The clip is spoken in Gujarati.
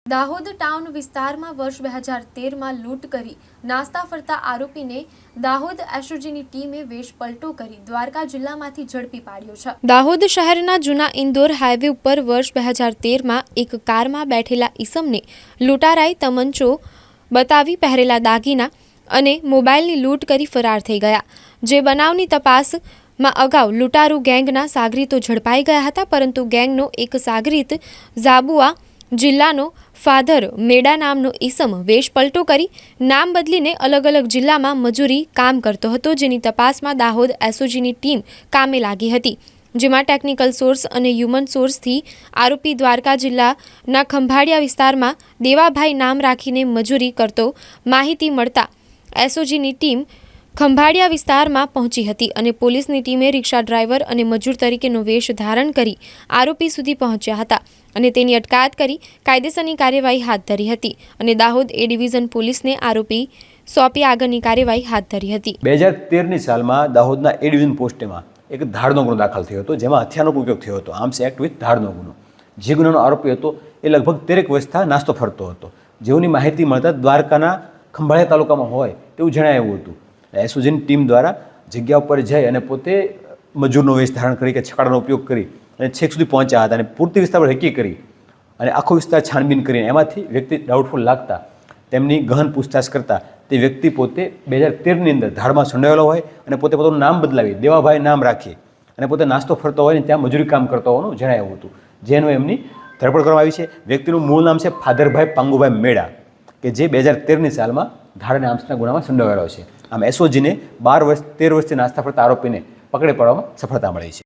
દાહોદ ટાઉન વિસ્તારમાં વર્ષ 2013માં લૂંટ કરી નાસ્તા ફરતા આરોપીને દાહોદ એસઓજીની ટીમે વેશ પલટો કરી દ્વારકા જિલ્લામાંથી ઝડપી પાડ્યો છે। દાહોદ શહેરના જૂના ઇન્દોર હાઈવે ઉપર વર્ષ 2013માં એક કારમાં બેઠેલા ઈસમને લૂંટારાએ તમંચો બતાવી પહેરેલા દાગીના અને મોબાઈલની લૂંટ કરી ફરાર થઈ ગયા। જે બનાવની તપાસમાં અગાઉ લૂંટારૂ ગેંગના સાગરીતો ઝડપાઈ ગયા હતા, પરંતુ ગેંગનો એક સાગરીત ઝાબુઆ જિલ્લાનો ફાધર મેડા નામનો ઈસમ વેશ પલટો કરી નામ બદલીને અલગ અલગ જિલ્લામાં મજૂરી કામ કરતો હતો, જેની તપાસમાં દાહોદ એસઓજીની ટીમ કામે લાગી હતી। જેમાં ટેકનિકલ સોર્સ અને હ્યુમન સોર્સથી આરોપી દ્વારકા જિલ્લાના ખંભાળિયા વિસ્તારમાં દેવાભાઈ નામ રાખીને મજૂરી કરતો માહિતી મળતા એસઓજીની ટીમ ખંભાળિયા વિસ્તારમાં પહોંચી હતી અને પોલીસની ટીમે રિક્ષા ડ્રાઈવર અને મજૂર તરીકેનો વેશ ધારણ કરી આરોપી સુધી પહોંચ્યા હતા અને તેની અટકાયત કરી કાયદેસરની કાર્યવાહી હાથ ધરી હતી અને દાહોદ એ ડિવિઝન પોલીસને આરોપી સોંપી આગળની કાર્યવાહી હાથ ધરી હતી। 2013ની સાલમાં દાહોદના એ ડિવિઝન પોસ્ટમાં એક ધાડનો ગુનો દાખલ થયો હતો, જેમાં હથિયારનો ઉપયોગ થયો હતો। આર્મ્સ એક્ટ વિથ ધાડનો ગુનો। જે ગુનાનો આરોપી હતો એ લગભગ 13 વર્ષથી નાસ્તો ફરતો હતો, જેઓની માહિતી મળતા દ્વારકાના ખંભાળિયા તાલુકામાં હોય તેવું જણાયું હતું। એસઓજીની ટીમ દ્વારા જગ્યા ઉપર જઈ અને પોતે મજૂરનો વેશ ધારણ કરી કે છકડાનો ઉપયોગ કરી અને છેક સુધી પહોંચ્યા હતા અને પૂરતી વિસ્તાર પર રેકી કરી અને આખો વિસ્તાર છાનબીન કરીને એમાંથી વ્યક્તિ ડાઉટફુલ લાગતા તેમની ગહન પૂછતાછ કરતા તે વ્યક્તિ પોતે 2013ની અંદર ધાડમાં સંડોવાયેલો હોય અને પોતે પોતાનું નામ બદલાવી દેવાભાઈ નામ રાખી અને પોતે નાસ્તો ફરતો હોય ને ત્યાં મજૂરી કામ કરતો હોવાનું જણાવ્યું હતું, જેનો એમની ધરપકડ કરવામાં આવી છે। વ્યક્તિનું મૂળ નામ છે ફાધરભાઈ પાંગુભાઈ મેડા, કે જે 2013ની સાલમાં ધાડ અને આર્મ્સના ગુનામાં સંડોવાયેલો છે। આમ એસઓજીને 13 વર્ષથી નાસ્તા ફરતા આરોપીને પકડી પાડવામાં સફળતા મળી છે।